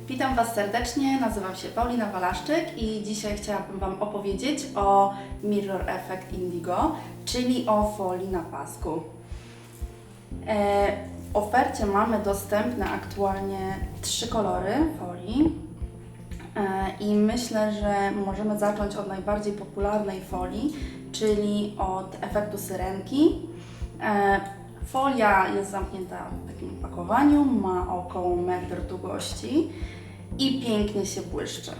Witam Was serdecznie, nazywam się Paulina Walaszczyk i dzisiaj chciałabym Wam opowiedzieć o Mirror Effect Indigo, czyli o folii na pasku. W ofercie mamy dostępne aktualnie 3 kolory folii i myślę, że możemy zacząć od najbardziej popularnej folii, czyli od efektu syrenki. Folia jest zamknięta w takim opakowaniu, ma około 1 metr długości i pięknie się błyszczy.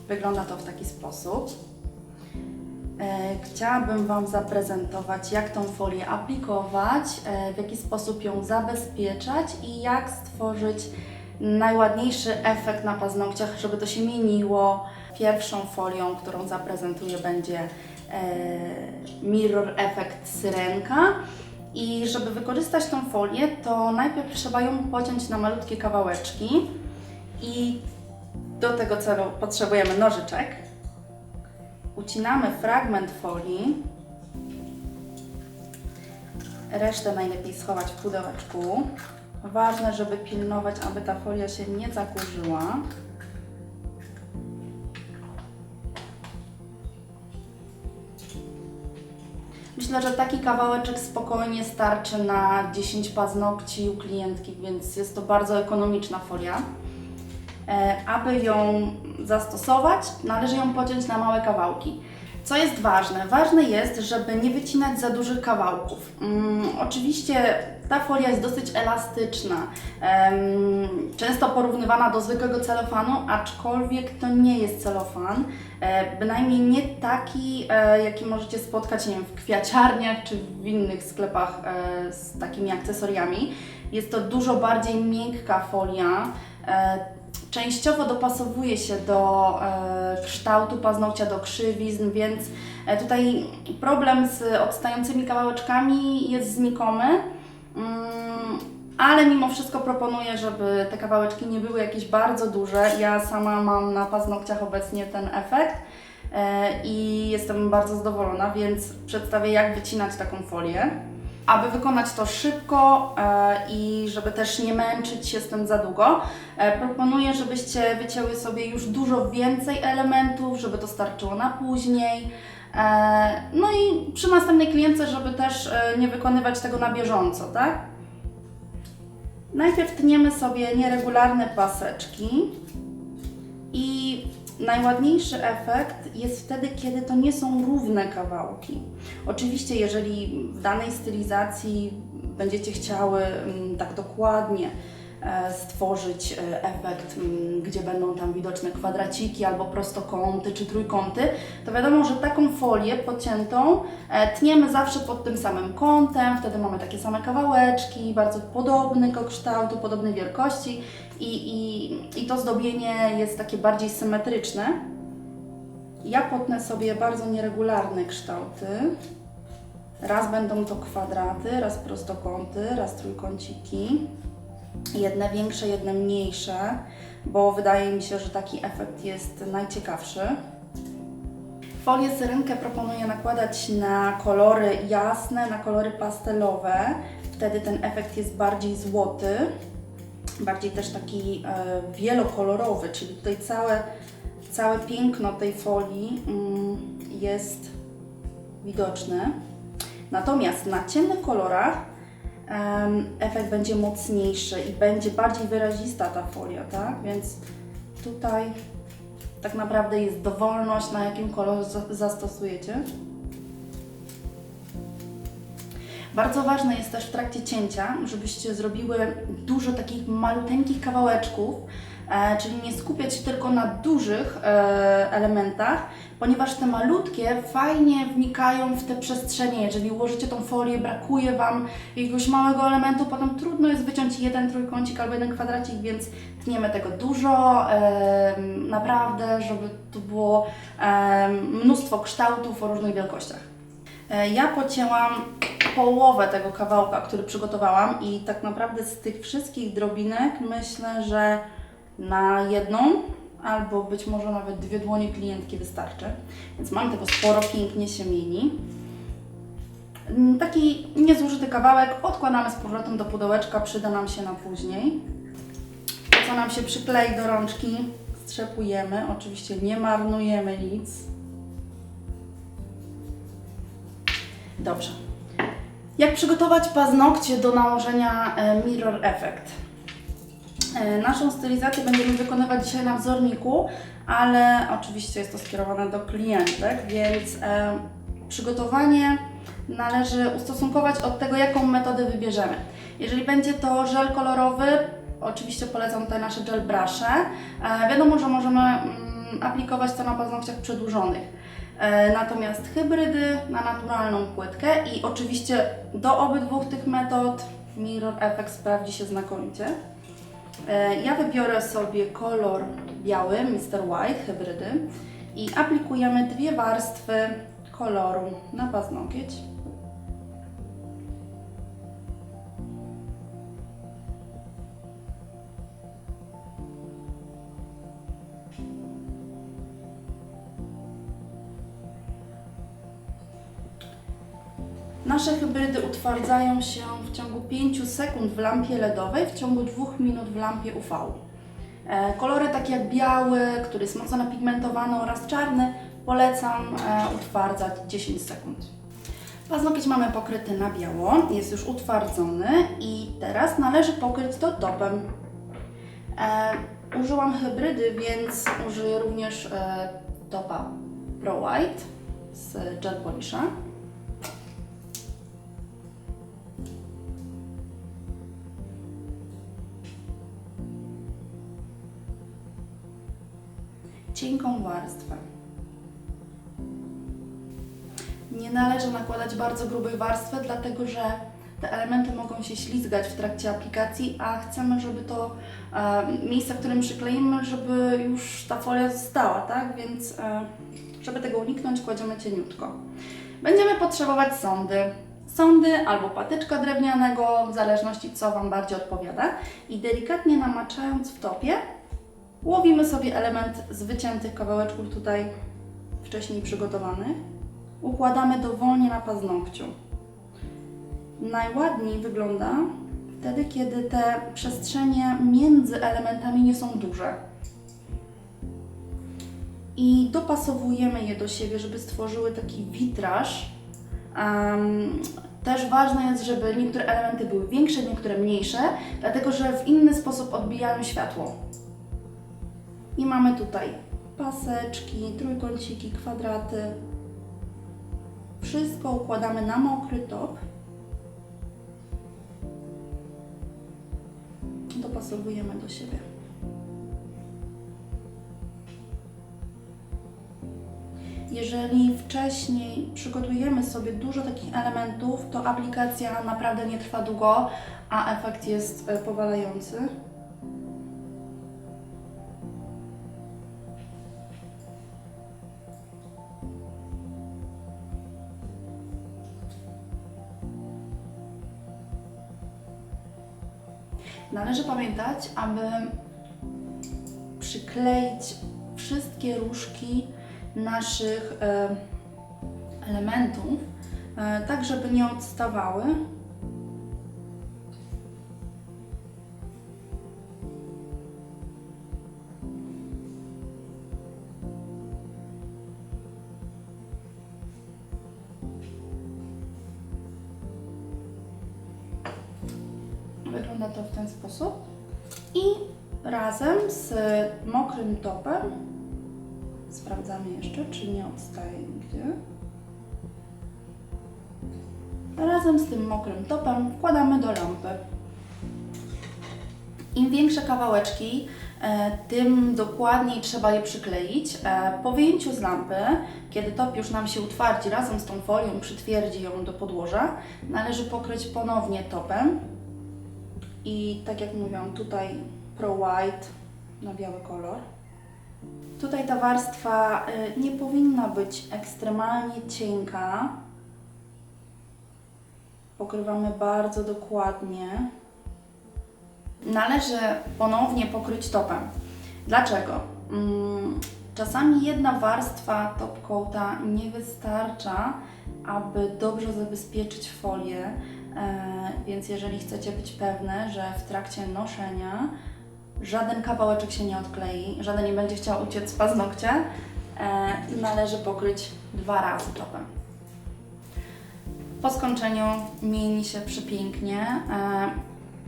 Wygląda to w taki sposób. Chciałabym Wam zaprezentować, jak tą folię aplikować, w jaki sposób ją zabezpieczać i jak stworzyć najładniejszy efekt na paznokciach, żeby to się mieniło. Pierwszą folią, którą zaprezentuję, będzie Mirror Effect Syrenka. I żeby wykorzystać tą folię, to najpierw trzeba ją pociąć na malutkie kawałeczki i do tego celu potrzebujemy nożyczek. Ucinamy fragment folii, resztę najlepiej schować w pudełeczku. Ważne, żeby pilnować, aby ta folia się nie zakurzyła. Myślę, że taki kawałeczek spokojnie starczy na 10 paznokci u klientki, więc jest to bardzo ekonomiczna folia. Aby ją zastosować, należy ją pociąć na małe kawałki. Co jest ważne? Ważne jest, żeby nie wycinać za dużych kawałków. Oczywiście ta folia jest dosyć elastyczna, często porównywana do zwykłego celofanu, aczkolwiek to nie jest celofan, bynajmniej nie taki, jaki możecie spotkać, nie wiem, w kwiaciarniach czy w innych sklepach z takimi akcesoriami. Jest to dużo bardziej miękka folia. Częściowo dopasowuje się do kształtu paznokcia, do krzywizn, więc tutaj problem z odstającymi kawałeczkami jest znikomy, ale mimo wszystko proponuję, żeby te kawałeczki nie były jakieś bardzo duże. Ja sama mam na paznokciach obecnie ten efekt i jestem bardzo zadowolona, więc przedstawię, jak wycinać taką folię. Aby wykonać to szybko i żeby też nie męczyć się z tym za długo, proponuję, żebyście wycięły sobie już dużo więcej elementów, żeby to starczyło na później. No i przy następnej klientce, żeby też nie wykonywać tego na bieżąco, tak? Najpierw tniemy sobie nieregularne paseczki i najładniejszy efekt jest wtedy, kiedy to nie są równe kawałki. Oczywiście, jeżeli w danej stylizacji będziecie chciały tak dokładnie stworzyć efekt, gdzie będą tam widoczne kwadraciki albo prostokąty czy trójkąty, to wiadomo, że taką folię pociętą tniemy zawsze pod tym samym kątem, wtedy mamy takie same kawałeczki, bardzo podobnego kształtu, podobnej wielkości i to zdobienie jest takie bardziej symetryczne. Ja potnę sobie bardzo nieregularne kształty. Raz będą to kwadraty, raz prostokąty, raz trójkąciki. Jedne większe, jedne mniejsze, bo wydaje mi się, że taki efekt jest najciekawszy. Folię syrenkę proponuję nakładać na kolory jasne, na kolory pastelowe. Wtedy ten efekt jest bardziej złoty, bardziej też taki wielokolorowy, czyli tutaj całe piękno tej folii jest widoczne. Natomiast na ciemnych kolorach efekt będzie mocniejszy i będzie bardziej wyrazista ta folia, tak? Więc tutaj tak naprawdę jest dowolność, na jakim kolorze zastosujecie. Bardzo ważne jest też w trakcie cięcia, żebyście zrobiły dużo takich maluteńkich kawałeczków, czyli nie skupiać się tylko na dużych elementach, ponieważ te malutkie fajnie wnikają w te przestrzenie. Jeżeli ułożycie tą folię, brakuje Wam jakiegoś małego elementu, potem trudno jest wyciąć jeden trójkącik albo jeden kwadracik, więc tniemy tego dużo, naprawdę, żeby tu było mnóstwo kształtów o różnych wielkościach. Ja pocięłam połowę tego kawałka, który przygotowałam i tak naprawdę z tych wszystkich drobinek myślę, że na jedną albo być może nawet 2 dłonie klientki wystarczy. Więc mam tego sporo, pięknie się mieni. Taki niezużyty kawałek odkładamy z powrotem do pudełeczka, przyda nam się na później. łatwo nam się przyklei do rączki, strzepujemy. Oczywiście nie marnujemy nic. Dobrze. Jak przygotować paznokcie do nałożenia Mirror Effect? Naszą stylizację będziemy wykonywać dzisiaj na wzorniku, ale oczywiście jest to skierowane do klientek, więc przygotowanie należy ustosunkować od tego, jaką metodę wybierzemy. Jeżeli będzie to żel kolorowy, oczywiście polecam te nasze gel brusze. Wiadomo, że możemy aplikować to na paznokciach przedłużonych. Natomiast hybrydy na naturalną płytkę i oczywiście do obydwu tych metod Mirror Effect sprawdzi się znakomicie. Ja wybiorę sobie kolor biały, Mr. White, hybrydy i aplikujemy 2 warstwy koloru na paznokieć. Nasze hybrydy utwardzają się w ciągu 5 sekund w lampie LEDowej, w ciągu 2 minut w lampie UV. Kolory takie jak biały, który jest mocno napigmentowany, oraz czarny polecam utwardzać 10 sekund. Paznokieć mamy pokryty na biało, jest już utwardzony i teraz należy pokryć to topem. Użyłam hybrydy, więc użyję również topa Pro White z Gel Polisha. Cienką warstwę. Nie należy nakładać bardzo grubej warstwy, dlatego że te elementy mogą się ślizgać w trakcie aplikacji, a chcemy, żeby to miejsce, w którym przykleimy, żeby już ta folia została, tak? Więc żeby tego uniknąć, kładziemy cieniutko. Będziemy potrzebować sondy albo patyczka drewnianego, w zależności co Wam bardziej odpowiada, i delikatnie namaczając w topie łowimy sobie element z wyciętych kawałeczków tutaj wcześniej przygotowanych. Układamy dowolnie na paznokciu. Najładniej wygląda wtedy, kiedy te przestrzenie między elementami nie są duże. I dopasowujemy je do siebie, żeby stworzyły taki witraż. Też ważne jest, żeby niektóre elementy były większe, niektóre mniejsze, dlatego że w inny sposób odbijają światło. I mamy tutaj paseczki, trójkąciki, kwadraty. Wszystko układamy na mokry top. Dopasowujemy do siebie. Jeżeli wcześniej przygotujemy sobie dużo takich elementów, to aplikacja naprawdę nie trwa długo, a efekt jest powalający. Należy pamiętać, aby przykleić wszystkie różki naszych elementów, tak żeby nie odstawały. Wygląda to w ten sposób i razem z mokrym topem sprawdzamy jeszcze, czy nie odstaje nigdzie. Razem z tym mokrym topem wkładamy do lampy. Im większe kawałeczki, tym dokładniej trzeba je przykleić. Po wyjęciu z lampy, kiedy top już nam się utwardzi razem z tą folią, przytwierdzi ją do podłoża, należy pokryć ponownie topem. I tak jak mówiłam, tutaj Pro White na biały kolor. Tutaj ta warstwa nie powinna być ekstremalnie cienka. Pokrywamy bardzo dokładnie. Należy ponownie pokryć topem. Dlaczego? Czasami jedna warstwa top coata nie wystarcza, aby dobrze zabezpieczyć folię, więc jeżeli chcecie być pewne, że w trakcie noszenia żaden kawałeczek się nie odklei, żaden nie będzie chciał uciec z paznokcia. Należy pokryć 2 razy topem. Po skończeniu mieni się przepięknie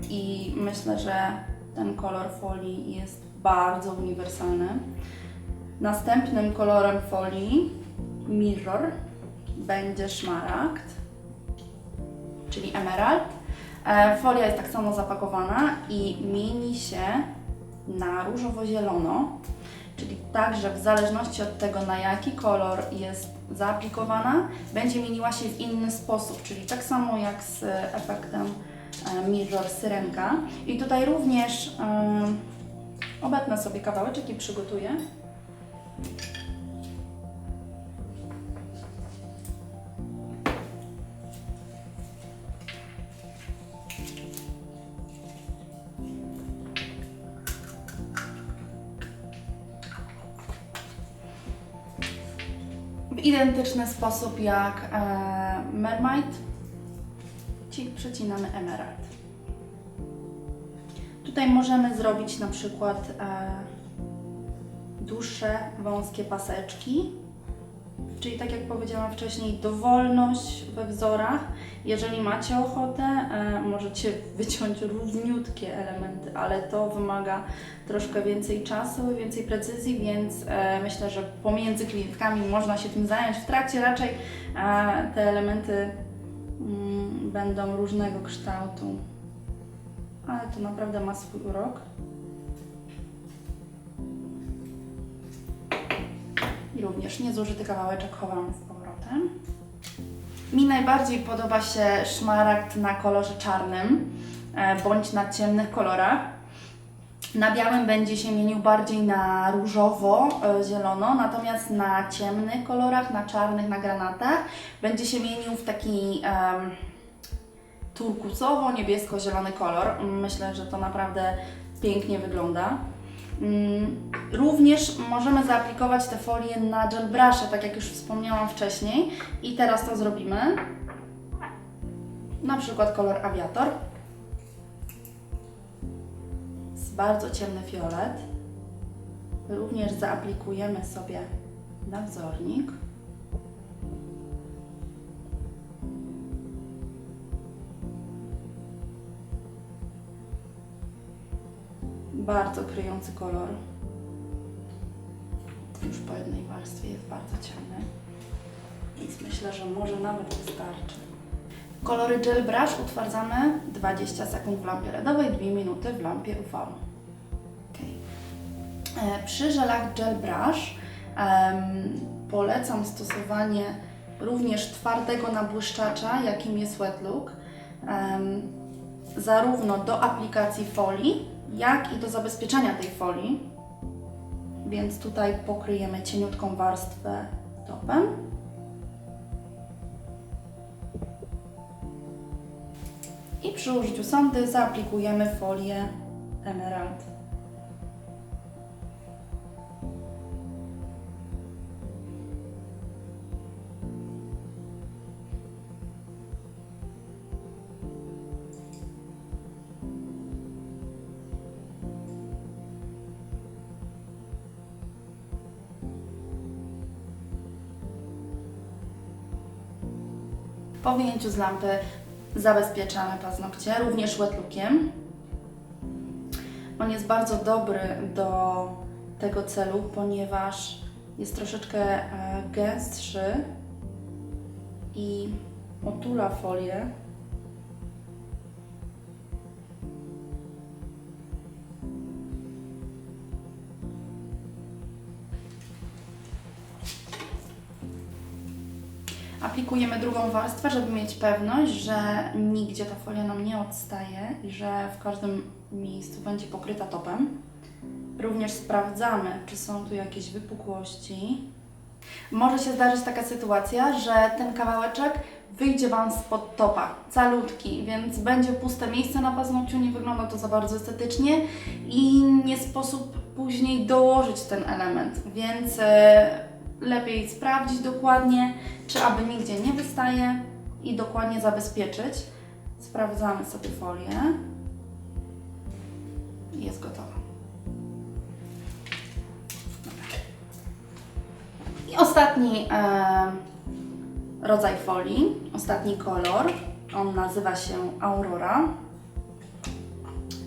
i myślę, że ten kolor folii jest bardzo uniwersalny. Następnym kolorem folii Mirror będzie szmaragd, czyli emerald. Folia jest tak samo zapakowana i mieni się na różowo-zielono, czyli tak, że w zależności od tego, na jaki kolor jest zaaplikowana, będzie mieniła się w inny sposób, czyli tak samo jak z efektem Mirror Syrenka. I tutaj również obetnę sobie kawałeczek i przygotuję. W identyczny sposób jak Mermaid, czyli przecinamy emerald. Tutaj możemy zrobić na przykład dłuższe, wąskie paseczki, czyli tak jak powiedziałam wcześniej, dowolność we wzorach. Jeżeli macie ochotę, możecie wyciąć równiutkie elementy, ale to wymaga troszkę więcej czasu, więcej precyzji, więc myślę, że pomiędzy klientkami można się tym zająć. W trakcie raczej te elementy będą różnego kształtu, ale to naprawdę ma swój urok. I również niezużyty kawałeczek chowamy z powrotem. Mi najbardziej podoba się szmaragd na kolorze czarnym, bądź na ciemnych kolorach. Na białym będzie się mienił bardziej na różowo-zielono, natomiast na ciemnych kolorach, na czarnych, na granatach będzie się mienił w taki turkusowo-niebiesko-zielony kolor. Myślę, że to naprawdę pięknie wygląda. Również możemy zaaplikować te folie na gel brusze, tak jak już wspomniałam wcześniej. I teraz to zrobimy. Na przykład kolor awiator. Bardzo ciemny fiolet. Również zaaplikujemy sobie na wzornik. Bardzo kryjący kolor. Już po jednej warstwie jest bardzo ciemny, więc myślę, że może nawet wystarczy. Kolory gel brush utwardzamy 20 sekund w lampie LEDowej, 2 minuty w lampie UV. Okay. Przy żelach gel brush polecam stosowanie również twardego nabłyszczacza, jakim jest Wet Look, zarówno do aplikacji folii, jak i do zabezpieczenia tej folii. Więc tutaj pokryjemy cieniutką warstwę topem. I przy użyciu sondy zaaplikujemy folię emerald. Po wyjęciu z lampy zabezpieczamy paznokcie, również Wet Lookiem. On jest bardzo dobry do tego celu, ponieważ jest troszeczkę gęstszy i otula folię. Aplikujemy drugą warstwę, żeby mieć pewność, że nigdzie ta folia nam nie odstaje i że w każdym miejscu będzie pokryta topem. Również sprawdzamy, czy są tu jakieś wypukłości. Może się zdarzyć taka sytuacja, że ten kawałeczek wyjdzie Wam spod topa, calutki, więc będzie puste miejsce na paznokciu, nie wygląda to za bardzo estetycznie i nie sposób później dołożyć ten element, więc lepiej sprawdzić dokładnie, czy aby nigdzie nie wystaje i dokładnie zabezpieczyć. Sprawdzamy sobie folię i jest gotowa. I ostatni rodzaj folii, ostatni kolor, on nazywa się Aurora.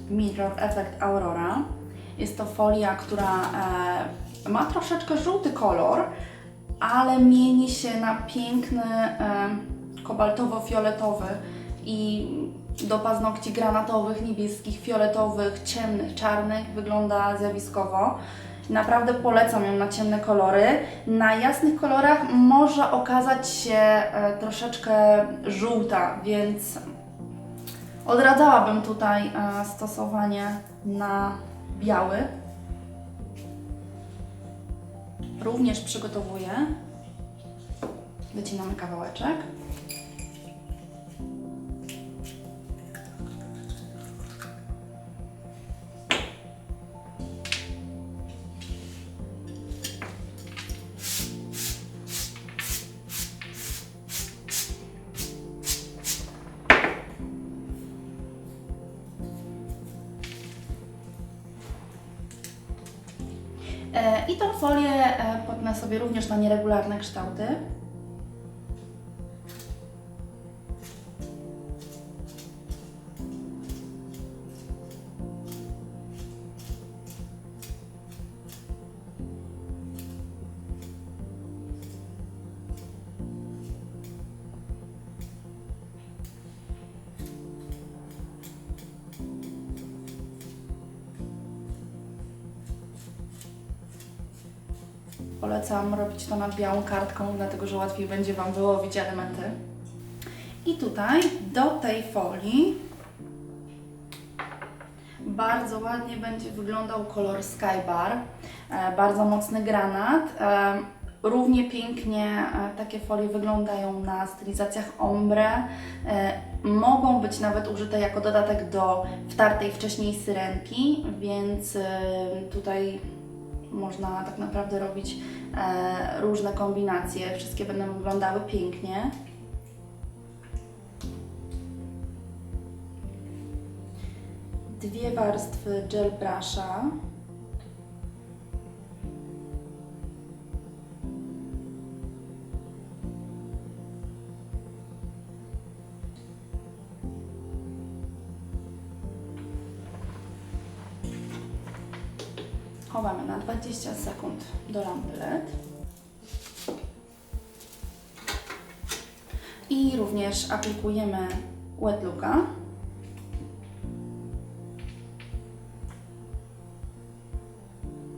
Mirror Effect Aurora. Jest to folia, która ma troszeczkę żółty kolor, ale mieni się na piękny kobaltowo-fioletowy i do paznokci granatowych, niebieskich, fioletowych, ciemnych, czarnych wygląda zjawiskowo. Naprawdę polecam ją na ciemne kolory. Na jasnych kolorach może okazać się troszeczkę żółta, więc odradzałabym tutaj stosowanie na biały. Również przygotowuję. Wycinamy kawałeczek. I tą folię potnę sobie również na nieregularne kształty. Polecam robić to nad białą kartką, dlatego że łatwiej będzie Wam wyłowić elementy. I tutaj do tej folii bardzo ładnie będzie wyglądał kolor Skybar, bardzo mocny granat. Równie pięknie takie folie wyglądają na stylizacjach ombre. Mogą być nawet użyte jako dodatek do wtartej wcześniej syrenki, więc tutaj można tak naprawdę robić różne kombinacje. Wszystkie będą wyglądały pięknie. Dwie warstwy gel brusha. Chowamy na 20 sekund do lampy LED. I również aplikujemy wet looka.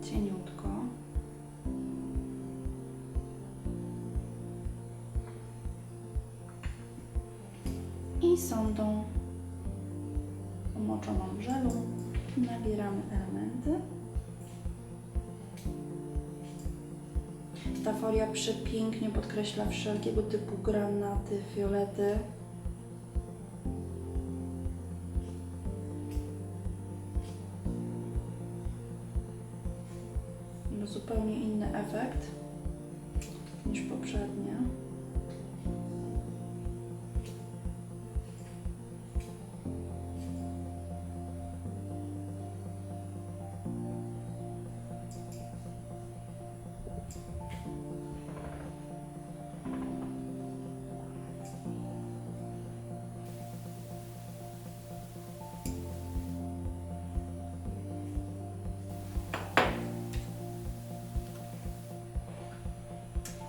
Cieniutko. I sondą umoczoną w żelu nabieramy elementy. Ta folia przepięknie podkreśla wszelkiego typu granaty, fiolety. No, zupełnie inny efekt niż poprzednie.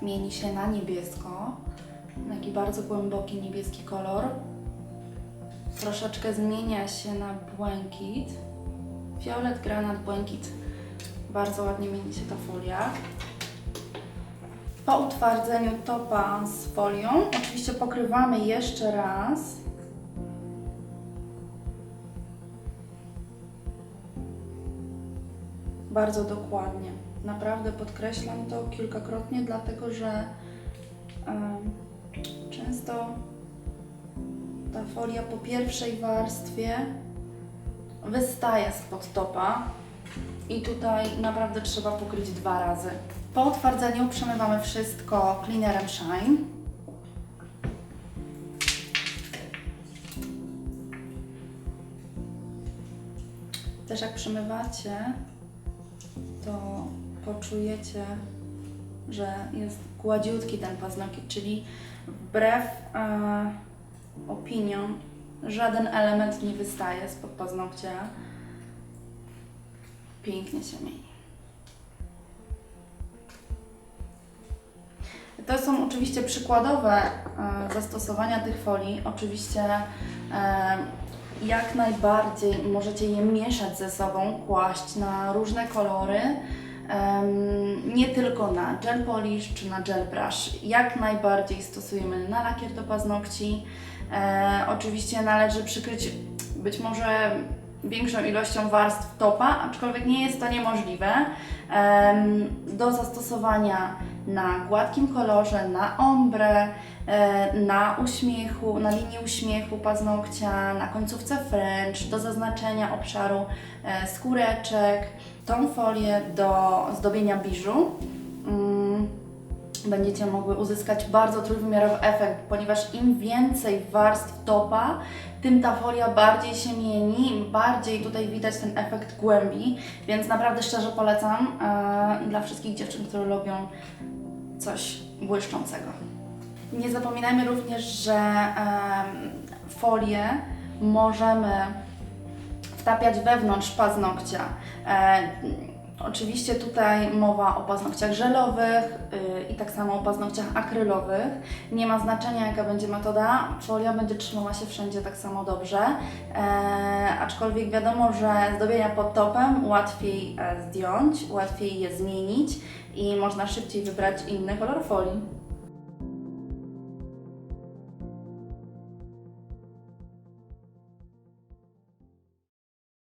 Mieni się na niebiesko, taki bardzo głęboki niebieski kolor. Troszeczkę zmienia się na błękit. Fiolet, granat, błękit. Bardzo ładnie mieni się ta folia. Po utwardzeniu topa z folią oczywiście pokrywamy jeszcze raz. Bardzo dokładnie. Naprawdę podkreślam to kilkakrotnie, dlatego że często ta folia po pierwszej warstwie wystaje spod topa i tutaj naprawdę trzeba pokryć 2 razy. Po utwardzeniu przemywamy wszystko cleanerem Shine. Też jak przemywacie, to poczujecie, że jest gładziutki ten paznokieć, czyli wbrew opiniom żaden element nie wystaje spod paznokcia. Pięknie się mieni. To są oczywiście przykładowe zastosowania tych folii. Oczywiście jak najbardziej możecie je mieszać ze sobą, kłaść na różne kolory, nie tylko na gel polish czy na gel brush. Jak najbardziej stosujemy na lakier do paznokci. Oczywiście należy przykryć być może większą ilością warstw topa, aczkolwiek nie jest to niemożliwe. Do zastosowania na gładkim kolorze, na ombre, na uśmiechu, na linii uśmiechu paznokcia, na końcówce French, do zaznaczenia obszaru skóreczek. Tą folię do zdobienia biżu będziecie mogły uzyskać bardzo trójwymiarowy efekt, ponieważ im więcej warstw topa, tym ta folia bardziej się mieni, bardziej tutaj widać ten efekt głębi, więc naprawdę szczerze polecam dla wszystkich dziewczyn, które lubią coś błyszczącego. Nie zapominajmy również, że folię możemy wtapiać wewnątrz paznokcia. Oczywiście tutaj mowa o paznokciach żelowych i tak samo o paznokciach akrylowych. Nie ma znaczenia, jaka będzie metoda, folia będzie trzymała się wszędzie tak samo dobrze. Aczkolwiek wiadomo, że zdobienia pod topem łatwiej zdjąć, łatwiej je zmienić i można szybciej wybrać inny kolor folii.